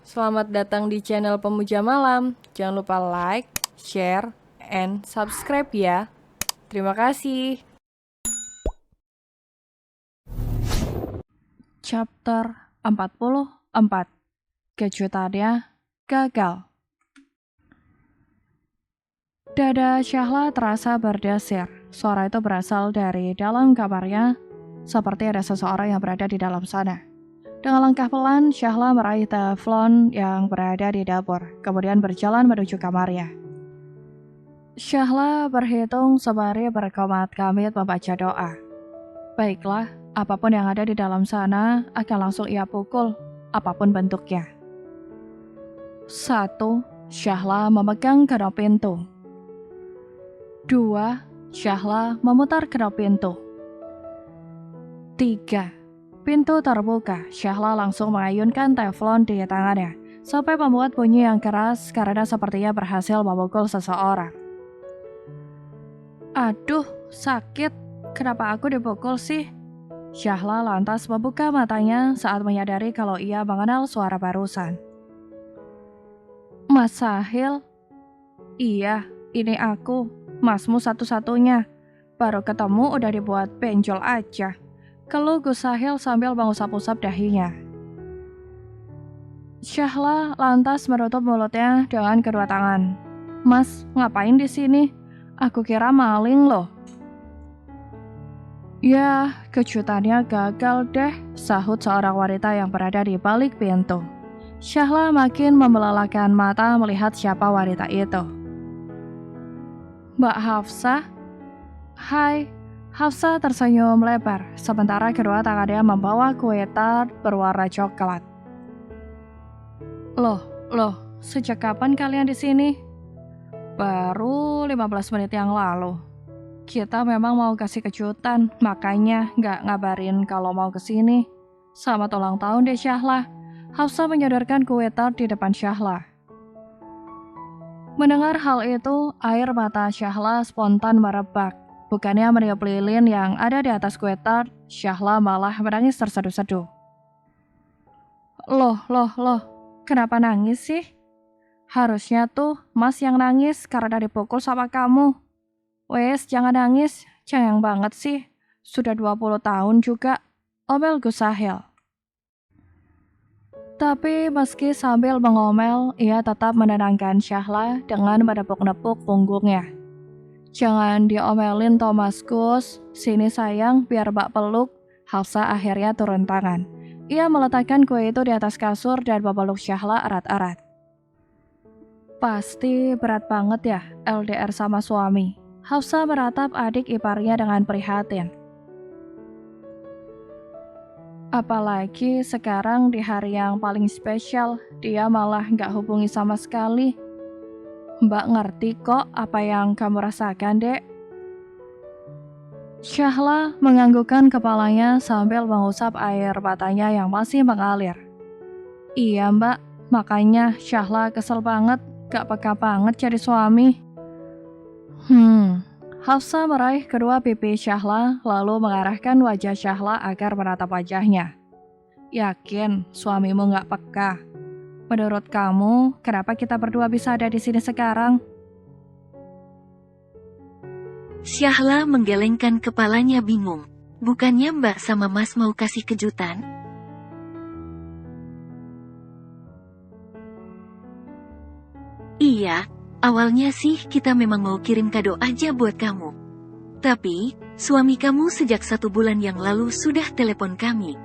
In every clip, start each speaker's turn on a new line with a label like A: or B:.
A: Selamat datang di channel Pemuja Malam. Jangan lupa like, share, and subscribe ya. Terima kasih.
B: Chapter 44. Kejutannya gagal. Dada Syahla terasa berdesir. Suara itu berasal dari dalam kamarnya, seperti ada seseorang yang berada di dalam sana. Dengan langkah pelan, Syahla meraih teflon yang berada di dapur, kemudian berjalan menuju kamarnya. Syahla berhitung sembari berkomat-kamit membaca doa. Baiklah, apapun yang ada di dalam sana akan langsung ia pukul, apapun bentuknya. 1. Syahla memegang kedok pintu. 2. Syahla memutar kedok pintu. 3. Pintu terbuka. Syahla langsung mengayunkan teflon di tangannya sampai membuat bunyi yang keras karena sepertinya berhasil memukul seseorang. Aduh, sakit. Kenapa aku dipukul sih? Syahla lantas membuka matanya saat menyadari kalau ia mengenal suara barusan. Mas Sahil? Iya, ini aku, masmu satu-satunya. Baru ketemu udah dibuat benjol aja. Keluh Gus Sahil sambil mengusap-usap dahinya. Syahla lantas menutup mulutnya dengan kedua tangan. Mas, ngapain di sini? Aku kira maling loh. Ya, kejutannya gagal deh, sahut seorang wanita yang berada di balik pintu. Syahla makin membelalakan mata melihat siapa wanita itu. Mbak Hafsah? Hai, Hafsah tersenyum lebar, sementara kedua tangannya membawa kue tart berwarna coklat. Loh, sejak kapan kalian di sini? Baru 15 menit yang lalu. Kita memang mau kasih kejutan, makanya nggak ngabarin kalau mau kesini. Selamat ulang tahun deh Syahla. Hafsah menyodorkan kue tart di depan Syahla. Mendengar hal itu, air mata Syahla spontan merebak. Bukannya meniup lilin yang ada di atas kue tart, Syahla malah menangis terseduh-seduh. Loh, kenapa nangis sih? Harusnya tuh Mas yang nangis karena dipukul sama kamu. Wes, jangan nangis, cengeng banget sih. Sudah 20 tahun juga, omel Gus Sahil. Tapi meski sambil mengomel, ia tetap menenangkan Syahla dengan menepuk-nepuk punggungnya. Jangan diomelin Thomas Gus, sini sayang biar Mbak peluk. Hafsah akhirnya turun tangan. Ia meletakkan kue itu di atas kasur dan memeluk Syahla erat-erat. Pasti berat banget ya LDR sama suami. Hafsah meratap adik iparnya dengan prihatin. Apalagi sekarang di hari yang paling spesial, dia malah gak hubungi sama sekali. Mbak ngerti kok apa yang kamu rasakan, Dek. Syahla menganggukkan kepalanya sambil mengusap air matanya yang masih mengalir. Iya Mbak, makanya Syahla kesel banget, gak peka banget jadi suami. Hafsah meraih kedua pipi Syahla, lalu mengarahkan wajah Syahla agar menatap wajahnya. Yakin suamimu gak peka? Menurut kamu, kenapa kita berdua bisa ada di sini sekarang?
C: Syahla menggelengkan kepalanya bingung. Bukannya Mbak sama Mas mau kasih kejutan? Iya, awalnya sih kita memang mau kirim kado aja buat kamu. Tapi, suami kamu sejak 1 bulan yang lalu sudah telepon kami.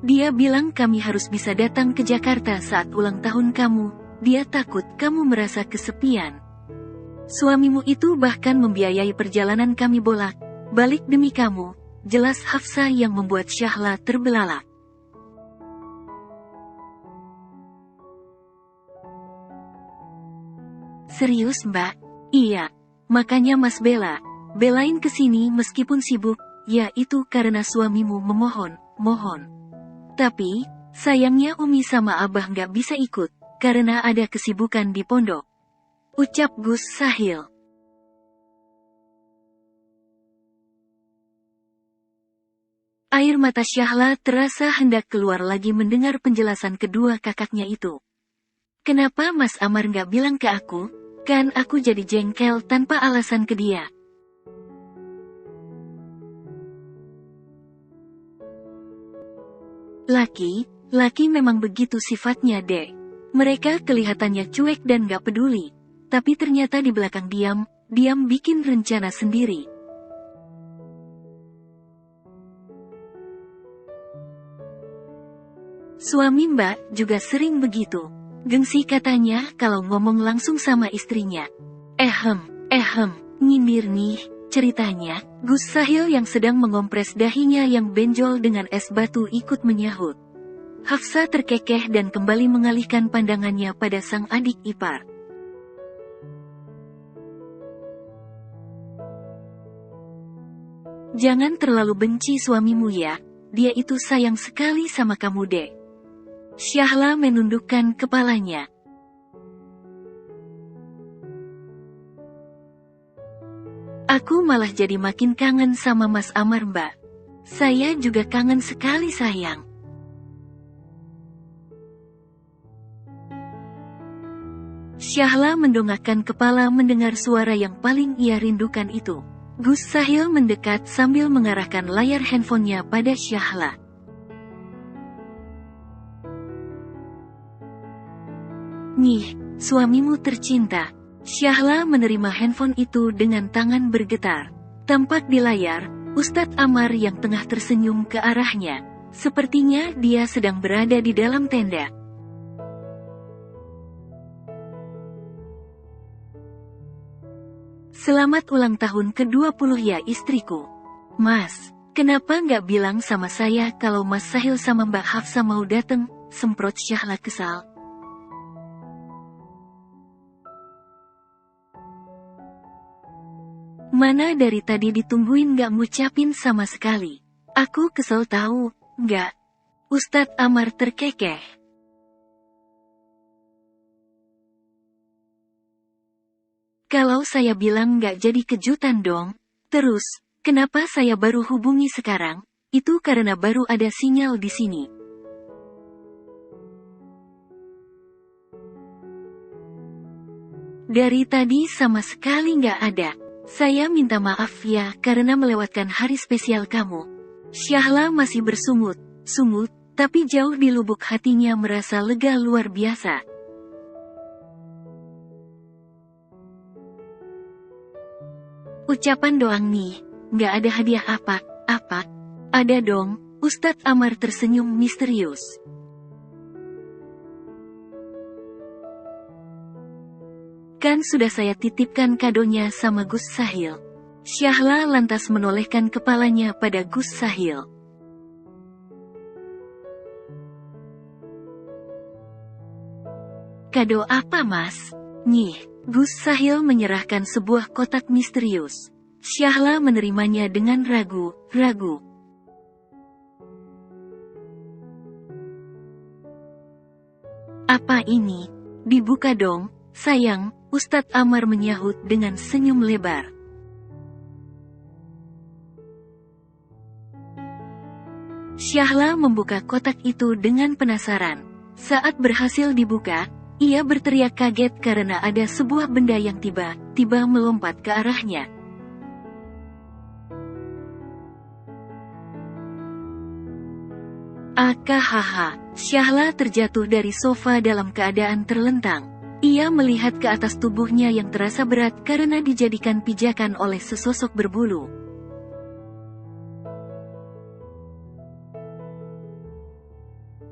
C: Dia bilang kami harus bisa datang ke Jakarta saat ulang tahun kamu. Dia takut kamu merasa kesepian. Suamimu itu bahkan membiayai perjalanan kami bolak-balik demi kamu. Jelas Hafsah yang membuat Syahla terbelalak. Serius Mbak? Iya. Makanya Mas belain kesini meskipun sibuk. Ya itu karena suamimu mohon. Tapi, sayangnya Umi sama Abah nggak bisa ikut, karena ada kesibukan di pondok. Ucap Gus Sahil. Air mata Syahla terasa hendak keluar lagi mendengar penjelasan kedua kakaknya itu. Kenapa Mas Amar nggak bilang ke aku? Kan aku jadi jengkel tanpa alasan ke dia. Laki memang begitu sifatnya, Dek. Mereka kelihatannya cuek dan gak peduli. Tapi ternyata di belakang diam bikin rencana sendiri. Suami Mbak juga sering begitu. Gengsi katanya kalau ngomong langsung sama istrinya. Nyindir nih, ceritanya. Gus Sahil yang sedang mengompres dahinya yang benjol dengan es batu ikut menyahut. Hafsa terkekeh dan kembali mengalihkan pandangannya pada sang adik ipar. Jangan terlalu benci suamimu ya, dia itu sayang sekali sama kamu, Dek. Syahla menundukkan kepalanya. Aku malah jadi makin kangen sama Mas Amar, Mbak. Saya juga kangen sekali, sayang. Syahla mendongakkan kepala mendengar suara yang paling ia rindukan itu. Gus Sahil mendekat sambil mengarahkan layar handphonenya pada Syahla. Nih, suamimu tercinta. Syahla menerima handphone itu dengan tangan bergetar. Tampak di layar, Ustadz Amar yang tengah tersenyum ke arahnya. Sepertinya dia sedang berada di dalam tenda. Selamat ulang tahun ke-20 ya istriku. Mas, kenapa nggak bilang sama saya kalau Mas Sahil sama Mbak Hafsa mau dateng? Semprot Syahla kesal. Mana dari tadi ditungguin gak ngucapin sama sekali. Aku kesel tahu, nggak? Ustadz Amar terkekeh. Kalau saya bilang nggak jadi kejutan dong. Terus, kenapa saya baru hubungi sekarang? Itu karena baru ada sinyal di sini. Dari tadi sama sekali nggak ada. Saya minta maaf ya karena melewatkan hari spesial kamu. Syahla masih bersungut, tapi jauh di lubuk hatinya merasa lega luar biasa. Ucapan doang nih, nggak ada hadiah apa? Ada dong, Ustadz Amar tersenyum misterius. Kan sudah saya titipkan kadonya sama Gus Sahil. Syahla lantas menolehkan kepalanya pada Gus Sahil. Kado apa, Mas? Nih, Gus Sahil menyerahkan sebuah kotak misterius. Syahla menerimanya dengan ragu-ragu. Apa ini? Dibuka dong, sayang. Ustadz Amar menyahut dengan senyum lebar. Syahla membuka kotak itu dengan penasaran. Saat berhasil dibuka, ia berteriak kaget karena ada sebuah benda yang tiba-tiba melompat ke arahnya. Akahaha, Syahla terjatuh dari sofa dalam keadaan terlentang. Ia melihat ke atas tubuhnya yang terasa berat karena dijadikan pijakan oleh sesosok berbulu.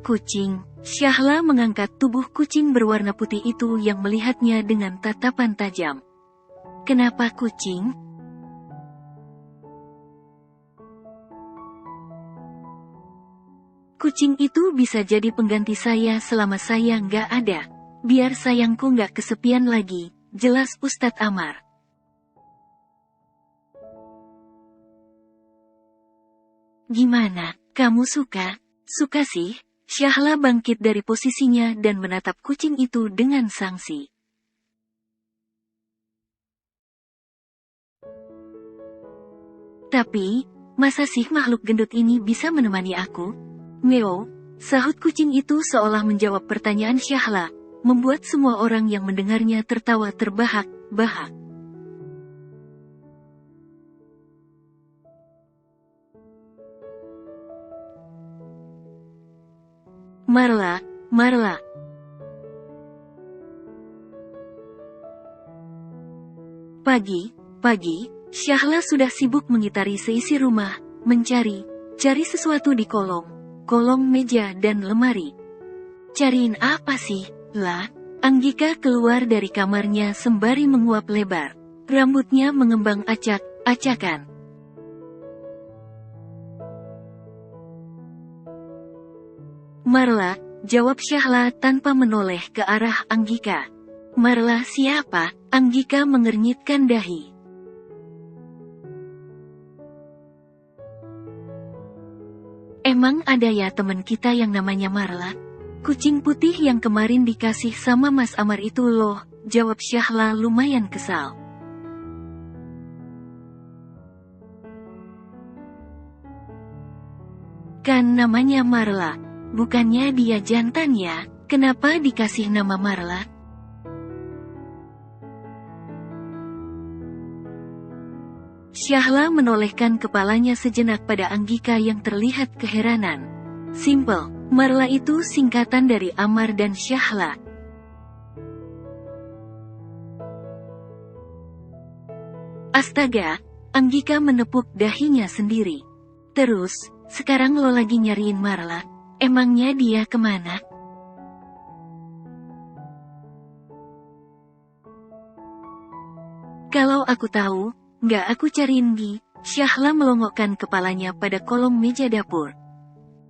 C: Kucing. Syahla mengangkat tubuh kucing berwarna putih itu yang melihatnya dengan tatapan tajam. Kenapa kucing? Kucing itu bisa jadi pengganti saya selama saya nggak ada. Biar sayangku nggak kesepian lagi, jelas Ustadz Amar. Gimana, kamu suka? Suka sih. Syahla bangkit dari posisinya dan menatap kucing itu dengan sangsi. Tapi, masa sih makhluk gendut ini bisa menemani aku? Meow, sahut kucing itu seolah menjawab pertanyaan Syahla, membuat semua orang yang mendengarnya tertawa terbahak-bahak. Marla, Marla. Pagi, Syahla sudah sibuk mengitari seisi rumah, cari sesuatu di kolong meja dan lemari. Cariin apa sih, lah? Anggika keluar dari kamarnya sembari menguap lebar. Rambutnya mengembang acak-acakan. Marla, jawab Syahla tanpa menoleh ke arah Anggika. Marla siapa? Anggika mengernyitkan dahi. Emang ada ya teman kita yang namanya Marla? Kucing putih yang kemarin dikasih sama Mas Amar itu loh, jawab Syahla lumayan kesal. Kan namanya Marla, bukannya dia jantan ya? Kenapa dikasih nama Marla? Syahla menolehkan kepalanya sejenak pada Anggika yang terlihat keheranan. Simple, Marla itu singkatan dari Amar dan Syahla. Astaga, Anggika menepuk dahinya sendiri. Terus, sekarang lo lagi nyariin Marla? Emangnya dia kemana? Kalau aku tahu, nggak aku cariin Gi. Syahla melongokkan kepalanya pada kolong meja dapur.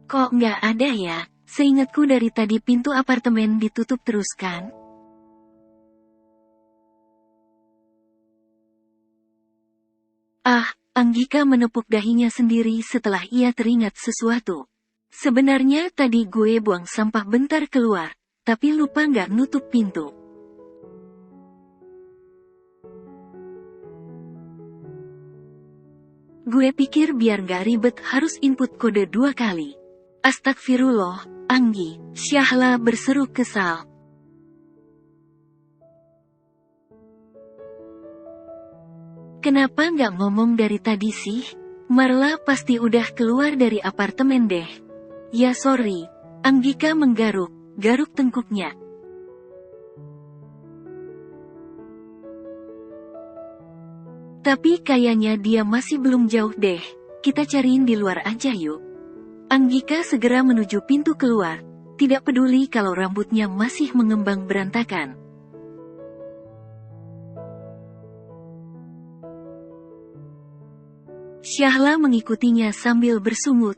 C: Kok nggak ada ya? Seingatku dari tadi pintu apartemen ditutup terus kan? Anggika menepuk dahinya sendiri setelah ia teringat sesuatu. Sebenarnya tadi gue buang sampah bentar keluar, tapi lupa nggak nutup pintu. Gue pikir biar nggak ribet harus input kode 2 kali. Astagfirullah, Anggi, Syahla berseru kesal. Kenapa nggak ngomong dari tadi sih? Marla pasti udah keluar dari apartemen deh. Ya sorry, Anggika garuk tengkuknya. Tapi kayaknya dia masih belum jauh deh, kita cariin di luar aja yuk. Anggika segera menuju pintu keluar, tidak peduli kalau rambutnya masih mengembang berantakan. Syahla mengikutinya sambil bersungut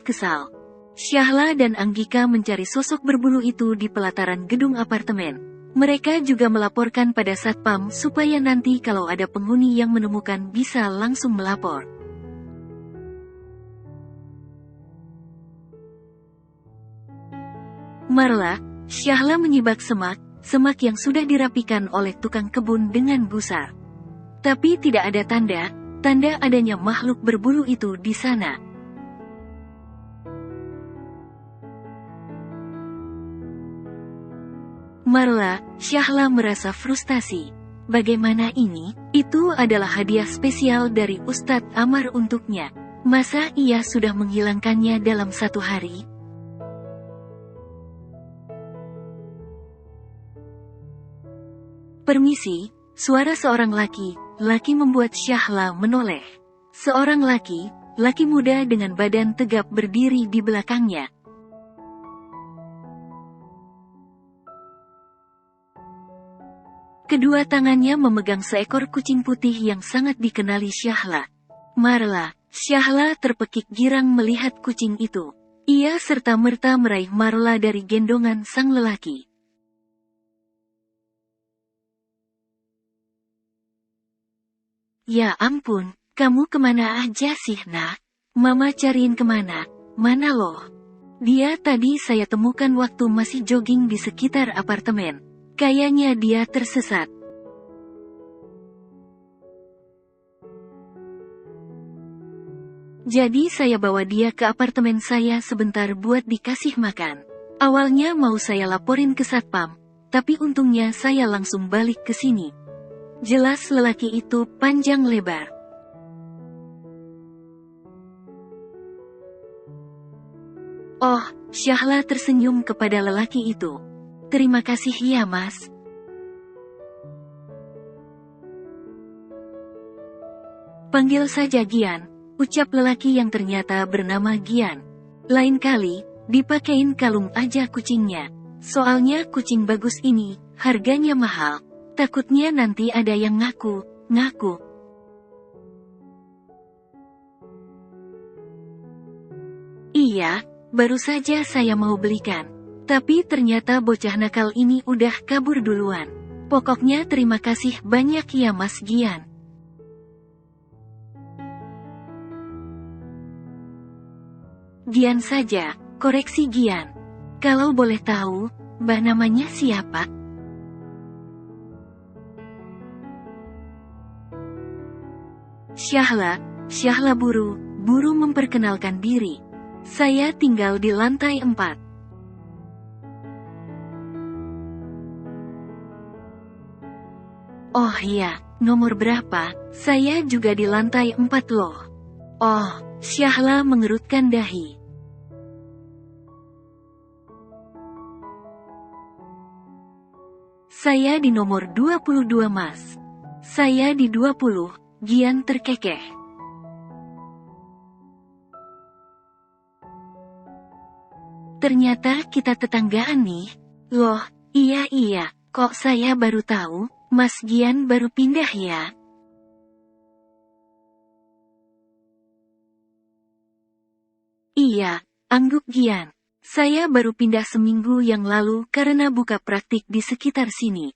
C: kesal. Syahla dan Anggika mencari sosok berbulu itu di pelataran gedung apartemen. Mereka juga melaporkan pada satpam supaya nanti kalau ada penghuni yang menemukan bisa langsung melapor. Marla, Syahla menyibak semak yang sudah dirapikan oleh tukang kebun dengan gusar. Tapi tidak ada tanda adanya makhluk berbulu itu di sana. Marla, Syahla merasa frustasi. Bagaimana ini? Itu adalah hadiah spesial dari Ustadz Amar untuknya. Masa ia sudah menghilangkannya dalam 1 hari? Permisi, suara seorang laki membuat Syahla menoleh. Seorang laki muda dengan badan tegap berdiri di belakangnya. Kedua tangannya memegang seekor kucing putih yang sangat dikenali Syahla. Marla, Syahla terpekik girang melihat kucing itu. Ia serta-merta meraih Marla dari gendongan sang lelaki. Ya ampun, kamu kemana aja sih nak? Mama cariin kemana? Mana loh? Dia tadi saya temukan waktu masih jogging di sekitar apartemen. Kayaknya dia tersesat. Jadi saya bawa dia ke apartemen saya sebentar buat dikasih makan. Awalnya mau saya laporin ke satpam, tapi untungnya saya langsung balik ke sini. Jelas lelaki itu panjang lebar. Oh, Syahla tersenyum kepada lelaki itu. Terima kasih ya mas. Panggil saja Gian, ucap lelaki yang ternyata bernama Gian. Lain kali, dipakein kalung aja kucingnya. Soalnya kucing bagus ini, harganya mahal. Takutnya nanti ada yang ngaku. Iya, baru saja saya mau belikan. Tapi ternyata bocah nakal ini udah kabur duluan. Pokoknya terima kasih banyak ya Mas Gian. Gian saja, koreksi Gian. Kalau boleh tahu, Mbah namanya siapa? Syahla buru memperkenalkan diri. Saya tinggal di lantai 4. Oh iya, nomor berapa? Saya juga di lantai 4 loh. Oh, Syahla mengerutkan dahi. Saya di nomor 22 mas. Saya di 20, Gian terkekeh. Ternyata kita tetanggaan nih. Loh, iya, kok saya baru tahu, Mas Gian baru pindah ya? Iya, angguk Gian. Saya baru pindah seminggu yang lalu karena buka praktik di sekitar sini.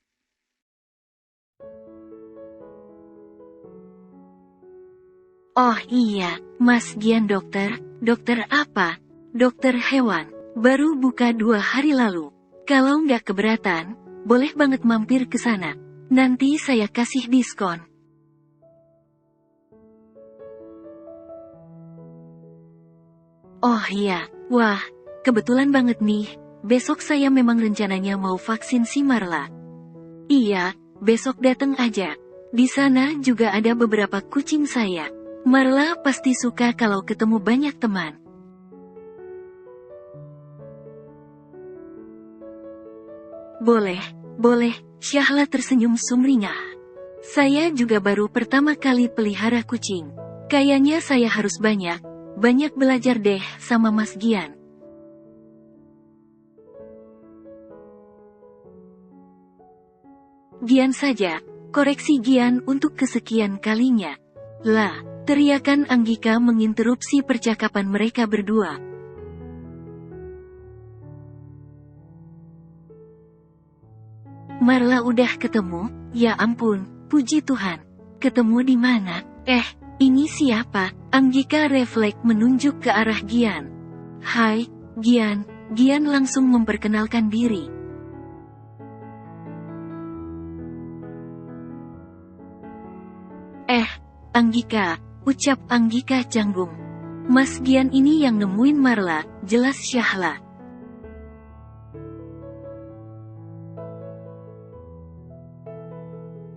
C: Oh iya, Mas Gian dokter apa? Dokter hewan, baru buka 2 hari lalu. Kalau nggak keberatan, boleh banget mampir ke sana. Nanti saya kasih diskon. Oh iya, wah. Kebetulan banget nih, besok saya memang rencananya mau vaksin si Marla. Iya, besok datang aja. Di sana juga ada beberapa kucing saya. Marla pasti suka kalau ketemu banyak teman. Boleh, Syahla tersenyum sumringah. Saya juga baru pertama kali pelihara kucing. Kayaknya saya harus banyak belajar deh sama Mas Gian. Gian saja, koreksi Gian untuk kesekian kalinya. Lah, teriakan Anggika menginterupsi percakapan mereka berdua. Marla udah ketemu? Ya ampun, puji Tuhan. Ketemu di mana? Ini siapa? Anggika refleks menunjuk ke arah Gian. Hai, Gian. Gian langsung memperkenalkan diri. Anggika, ucap Anggika canggung. Mas Gian ini yang nemuin Marla, jelas Syahla.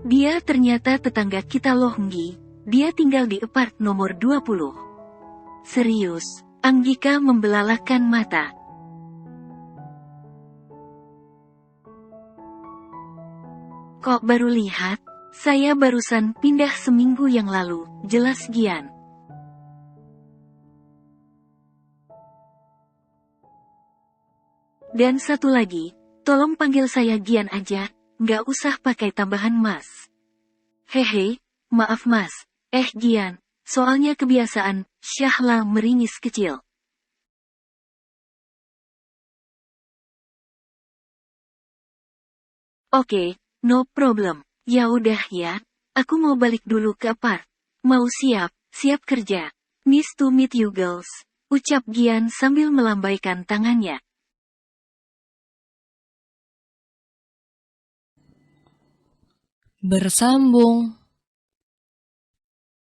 C: Dia ternyata tetangga kita loh Nggi. Dia tinggal di apart nomor 20. Serius, Anggika membelalakan mata. Kok baru lihat? Saya barusan pindah seminggu yang lalu, jelas Gian. Dan satu lagi, tolong panggil saya Gian aja, nggak usah pakai tambahan mas. Hehe, maaf mas, Gian, soalnya kebiasaan, Syahla meringis kecil. Oke, no problem. Ya udah ya, aku mau balik dulu ke apart. Mau siap kerja. Nice to meet you girls, ucap Gian sambil melambaikan tangannya.
A: Bersambung.